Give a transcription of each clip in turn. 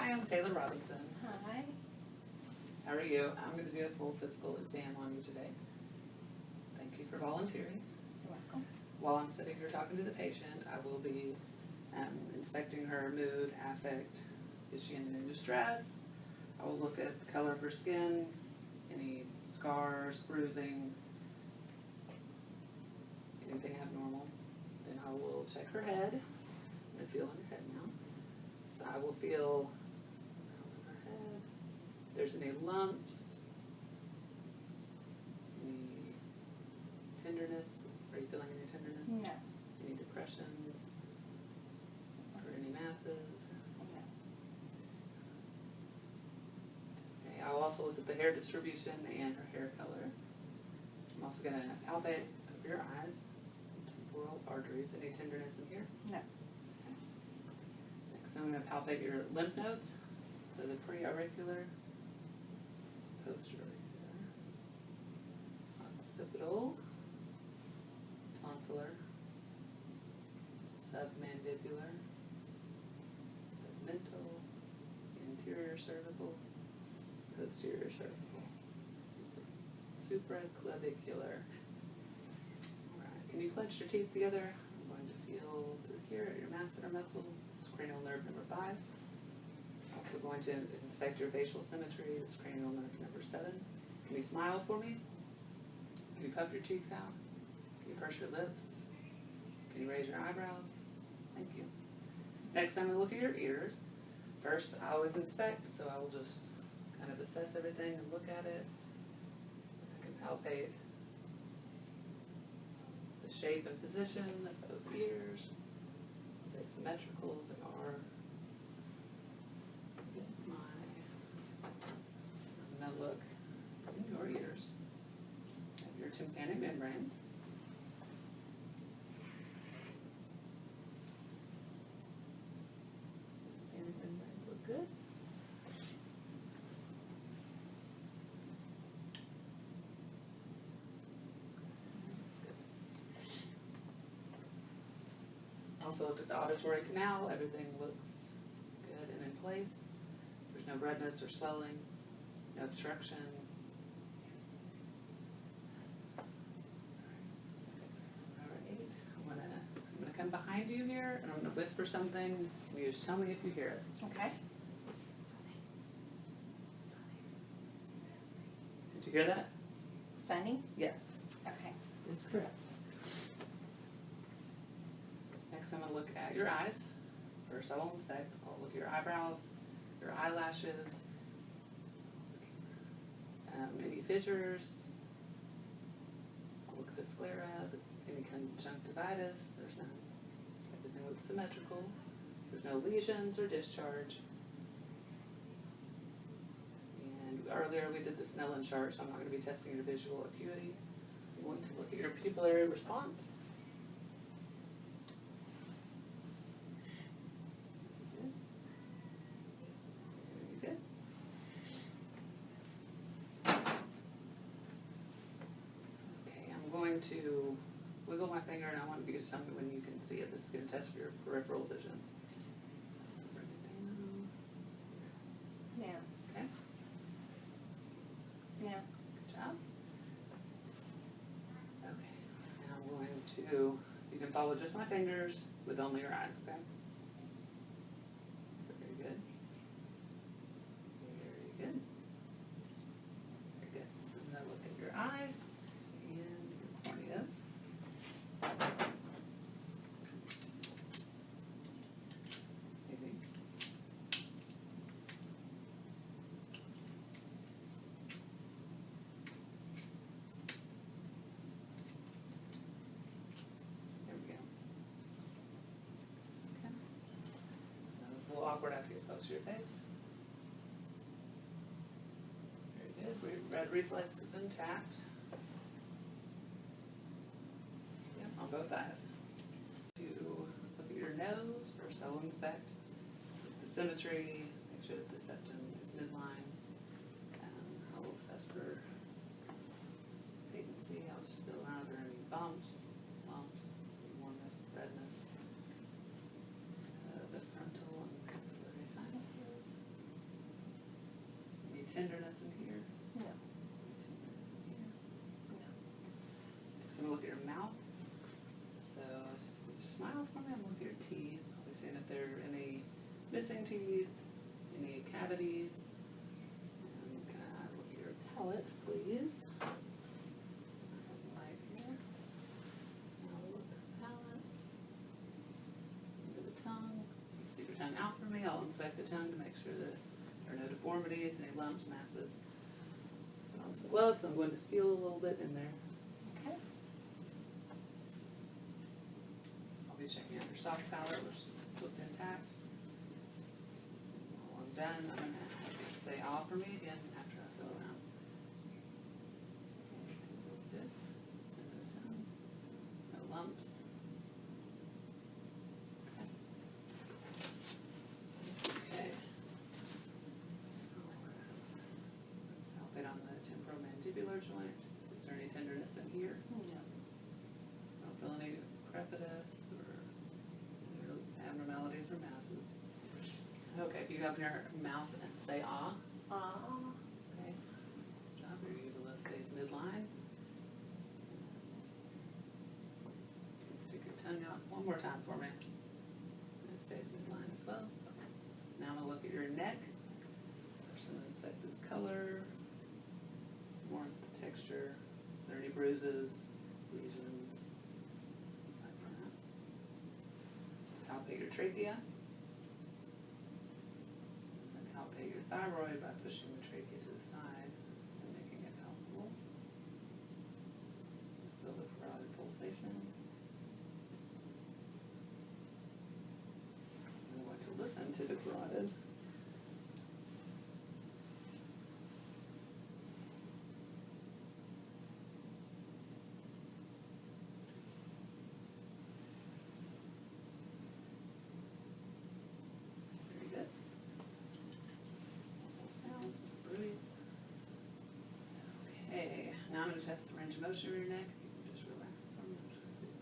Hi, I'm Taylor Robinson. Hi. How are you? I'm going to do a full physical exam on you today. Thank you for volunteering. You're welcome. While I'm sitting here talking to the patient, I will be inspecting her mood, affect. Is she in any distress? I will look at the color of her skin, any scars, bruising, anything abnormal. Then I will check her head. I'm going to feel on her head now. So I will feel around her head. If there's any lumps, any tenderness. Are you feeling any tenderness? No. Any depressions? Or any masses? No. Okay, I'll also look at the hair distribution and her hair color. I'm also going to palpate of your eyes, temporal arteries. Any tenderness in here? No. Next, I'm going to palpate your lymph nodes. So the preauricular, postauricular, occipital, tonsillar, submandibular, segmental, interior cervical, posterior cervical, supraclavicular. Alright, can you clench your teeth together? I'm going to feel through here at your masseter muscle, this is cranial nerve number 5. Also going to inspect your facial symmetry, this cranial nerve number 7. Can you smile for me? Can you puff your cheeks out? Can you purse your lips? Can you raise your eyebrows? Thank you. Next, I'm going to look at your ears. First, I always inspect, so I will just kind of assess everything and look at it. I can palpate the shape and position of both ears. Are they symmetrical? They are. I'm going to look in your ears at your tympanic membrane. Tympanic membranes look good. Also looked at the auditory canal. Everything looks good and in place. There's no redness or swelling, no obstruction. Alright, I'm gonna come behind you here and I'm gonna whisper something. You just tell me if you hear it. Okay. Did you hear that? Funny? Yes. Okay. That's correct. Next I'm gonna look at your eyes. First I will inspect. I'll look at your eyebrows, your eyelashes, any fissures. I'll look at the sclera, any conjunctivitis. There's none. Everything looks symmetrical. There's no lesions or discharge. And earlier we did the Snellen chart, so I'm not going to be testing your visual acuity. I'm going to look at your pupillary response. Good. Okay, I'm going to wiggle my finger and I want you to tell me when you can see it. This is going to test your peripheral vision. So bring it down. Yeah. Okay, Yeah. good job. Okay, now I'm going to, you can follow just my fingers with only your eyes, okay? Very good. Very good. Very good. I'm going to look at your eyes and your corneas. Maybe. There we go. Okay. That was a little awkward after you get close to your face. Very good. Red reflex is intact. Yep, on both eyes. To look at your nose, first I will inspect the symmetry, make sure that the septum is midline. I will assess for patency. I'll just feel around if there are any bumps, lumps, warmness, redness. The frontal and maxillary sinuses. tenderness in here? No. Any tenderness in here? No. Next, I'm gonna look at your mouth. So, smile for me. I'm gonna look at your teeth. I'll be seeing if there are any missing teeth, any cavities. And can I look at your palate, please? Right here. Now look at the palate. Into the tongue. You stick your tongue out for me. I'll inspect the tongue to make sure that there are no deformities, any lumps, masses. Put on some gloves. I'm going to feel a little bit in there. Okay. I'll be checking out your soft palate, which looked intact. While I'm done, I'm gonna have you say "ah" for me again after I feel around. Okay, feels good. Under the tongue. No lumps. Okay. Okay. Palpate on the temporomandibular joint. Is there any tenderness in here? No. Don't feel any crepitus or abnormalities or masses. Okay, if you open your mouth and say "ah," okay. Good job. Your uvula stays midline. Stick your tongue out one more time for me. It stays midline as well. Now I'm gonna look at your neck. First, I'm gonna inspect this color, warmth, texture. Are there any bruises, lesions? Like that. Palpate your trachea. And palpate your thyroid by pushing the trachea to the side and making it palpable. Feel the carotid pulsation. I want to listen to the carotid. Very good. Sounds, breathe. Okay, now I'm going to test the range of motion of your neck. If you can just relax for me. I'm just going to see.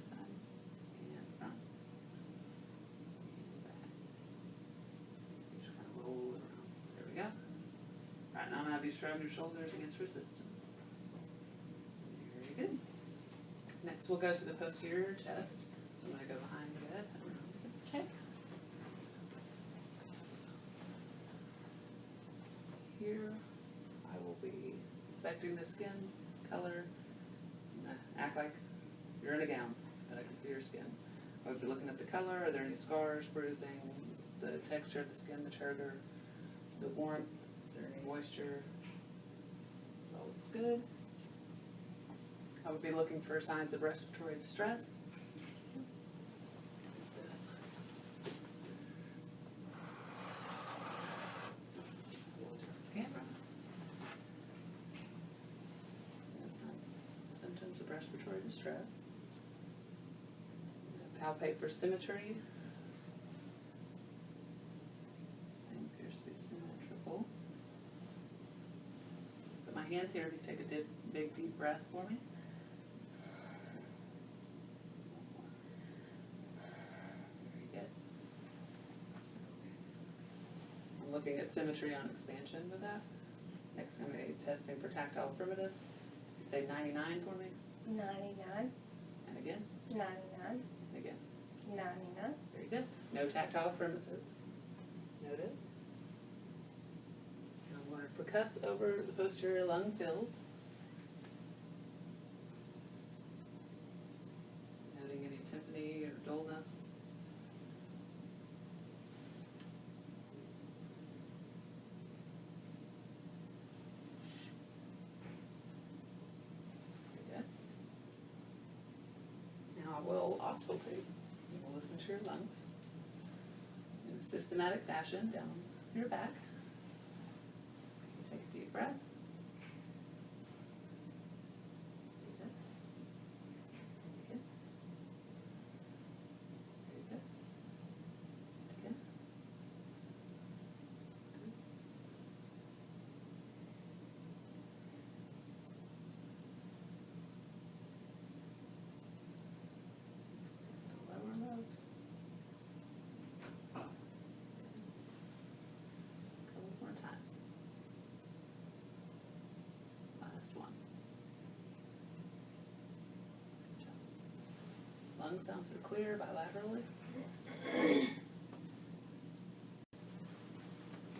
Side and front. And back. You just kind of roll it around. There we go. All right, now I'm going to have you shrug your shoulders against resistance. Very good. Next, we'll go to the posterior chest. So I'm going to go behind the head. Okay. Here, I will be inspecting the skin, color, act like you're in a gown so that I can see your skin. I would be looking at the color. Are there any scars, bruising, the texture of the skin, the turgor, the warmth, is there any moisture? All looks good. I would be looking for signs of respiratory distress. This. We'll adjust the camera. Symptoms of respiratory distress. Palpate for symmetry. Thing appears to be symmetrical. Put my hands here if you take a big deep breath for me. Very good. I'm looking at symmetry on expansion with that. Next, I'm going to be testing for tactile firmness. You say 99 for me, 99, and again, 99, and again. 99. Very good. No tactile firmness. Noted. And I'm going to percuss over the posterior lung fields. Noting any tympany or dullness. Very good. Now I will auscultate. We'll listen to your lungs in a systematic fashion down your back. You take a deep breath. Very good. Very good. Very good. Again. Good. The lower lobes. lung sounds are clear bilaterally.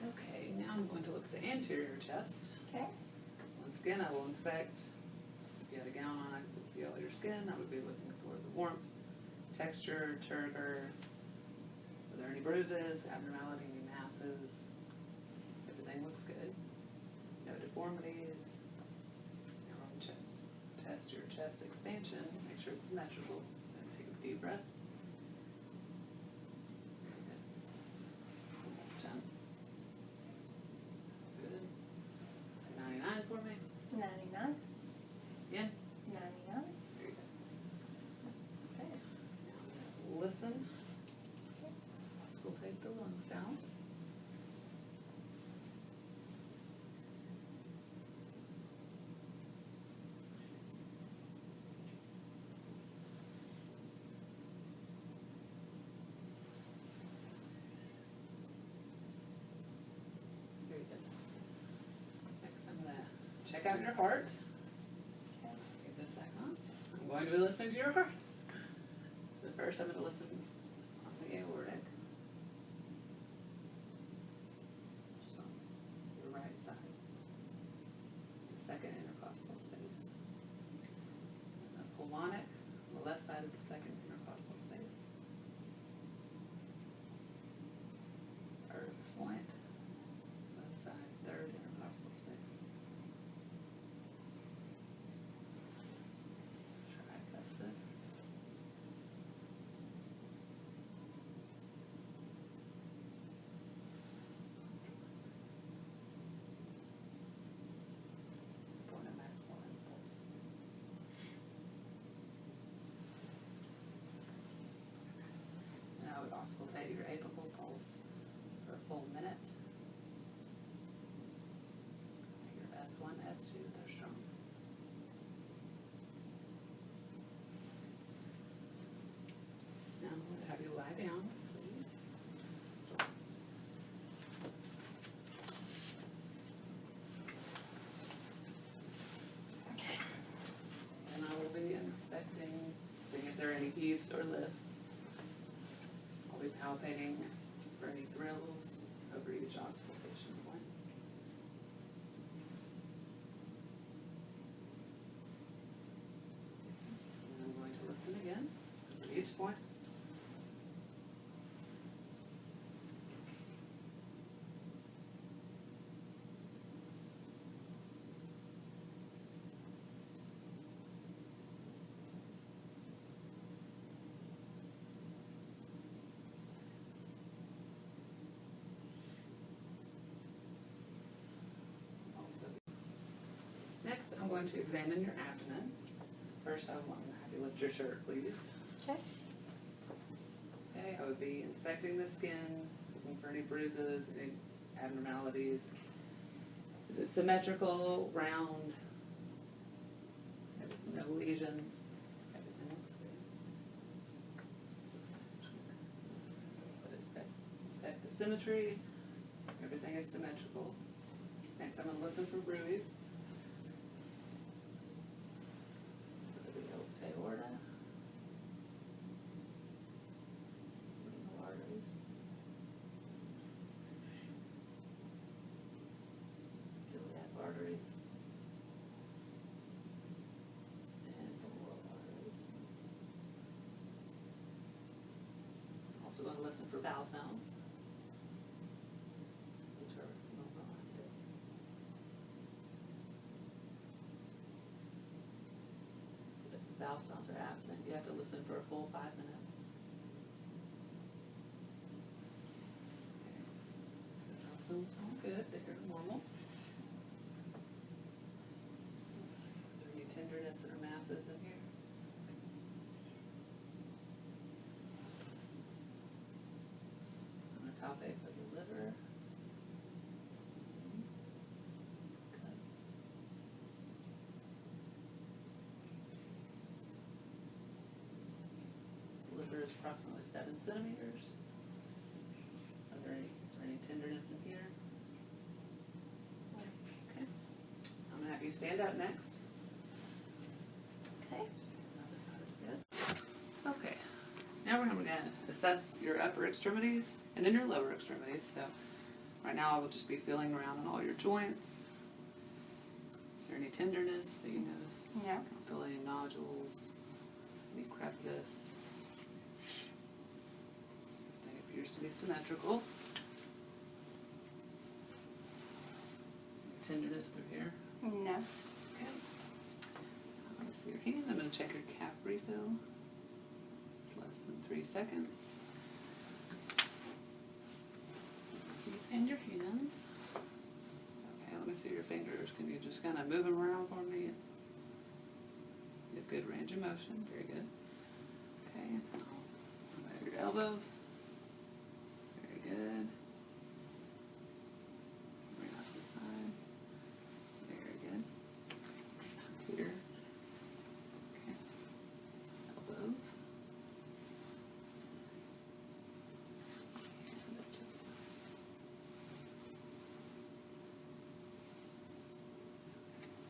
Okay, now I'm going to look at the anterior chest. Okay. Once again, I will inspect. If you had a gown on, I can see all your skin. I would be looking for the warmth, texture, turgor. Are there any bruises, abnormality, any masses? Everything looks good. No deformities. Now on the chest. Test your chest expansion. Make sure it's symmetrical. And take a deep breath. Good. Good. Say 99 for me. 99. Yeah. 99. There you go. Okay. Now I'm gonna listen. We'll take the lung sounds. Very good. Next, I'm gonna check out your heart. Okay. Get this back on. I'm going to be listening to your heart. But first, I'm going to listen on the aortic. Just on your right side. The second intercostal space. And the pulmonic on the left side of the second intercostal space. Earth point. Left side, third intercostal space. Tricuspid. Point of maximal impulse. And I would auscultate your apical pulse for a full minute. Your S1, S2, they're strong. Now I'm going to have you lie down, please. Okay. And I will be inspecting, seeing if there are any heaves or lifts. I'll be palpating for any thrills over each auscultation point. And I'm going to listen again for each point. Also, next, I'm going to examine your abdomen. First, I want to have you lift your shirt, please. Okay. Okay, I would be inspecting the skin, looking for any bruises, any abnormalities. Is it symmetrical, round? No lesions? Everything looks good. But inspect the symmetry. Everything is symmetrical. Next, I'm going to listen for bruise. The aorta. Renal arteries. Iliac arteries. And femoral arteries. Also going to listen for vowel sounds, which are normal active. If vowel sounds are absent, you have to listen for a full 5 minutes. Okay. Vowel sounds sound good, they're normal. Are there any tenderness or masses in here? I'm going to palpate for the liver. Cuts. Liver is approximately 7 centimeters. Is there any tenderness in here? Okay. I'm going to have you stand up next. Okay. Stand on the side of the bed. Okay. assess your upper extremities and then your lower extremities. So right now I will just be feeling around in all your joints. Is there any tenderness that you notice? No. I don't feel any nodules, any crepitus. Everything appears to be symmetrical. Tenderness through here. No. Okay. Let me see your hand. I'm going to check your cap refill. It's less than 3 seconds. And your hands. Okay, let me see your fingers. Can you just kind of move them around for me? You have good range of motion. Very good. Okay. Now your elbows. Very good. Bring out to the side. Very good. Here. Okay. Elbows. And up to the side.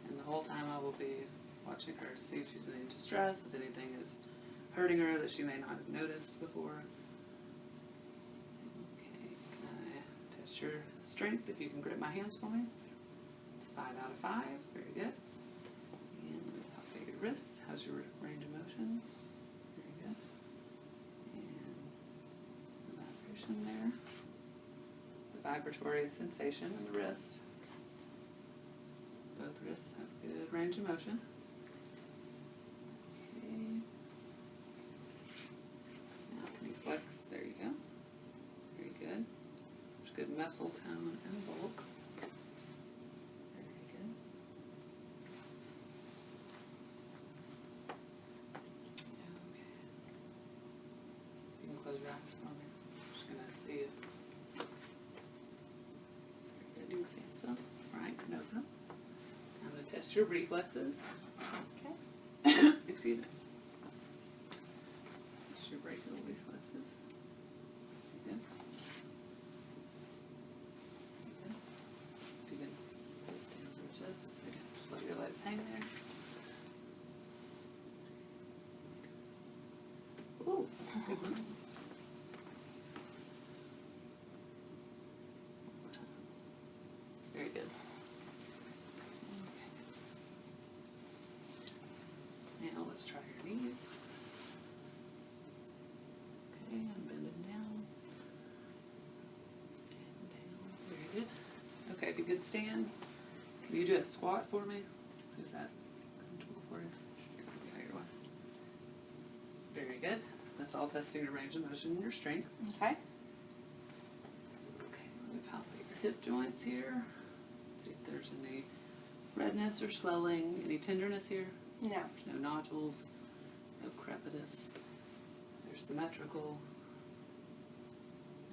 And the whole time I will be watching her, see if she's in any distress, if anything is hurting her that she may not have noticed before. Okay, can I test your strength if you can grip my hands for me? It's 5 out of 5, very good. And let me palpate your wrists. How's your range of motion? Very good. And the vibration there. The vibratory sensation in the wrist. Both wrists have good range of motion. Okay. Now can you flex? There you go. Very good. There's good muscle tone and bulk. Very good. Okay. You can close your eyes for me. I'm just gonna see it. Very good. You can see it still. Right, nose up. I'm going to test your reflexes. Okay. Excuse me. Test your brachial reflexes. Good. Good. If you can sit down for just a second, just let your legs hang there. Ooh. Good one. Very good. Now let's try your knees. Okay, I'm bending down. And down. Very good. Okay, if you could stand, can you do a squat for me? Is that comfortable for you? There you are. Very good. That's all testing your range of motion and your strength. Okay. Okay, let me palpate your hip joints here. See if there's any redness or swelling, any tenderness here. No. There's no nodules, no crepitus. They're symmetrical.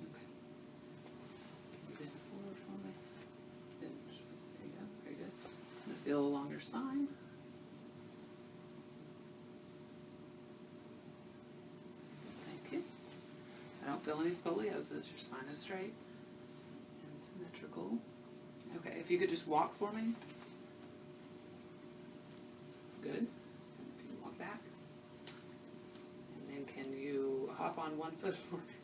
Okay. Can you bend forward for me? Bend. There you go. Very good. I'm gonna feel along your spine. Thank you. I don't feel any scoliosis. Your spine is straight and symmetrical. Okay, if you could just walk for me. Good. And if you can walk back. And then can you hop on one foot for me?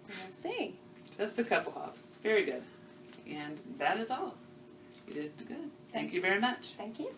Let's see. Just a couple hops. Very good. And that is all. You did good. Thank you very much. Thank you.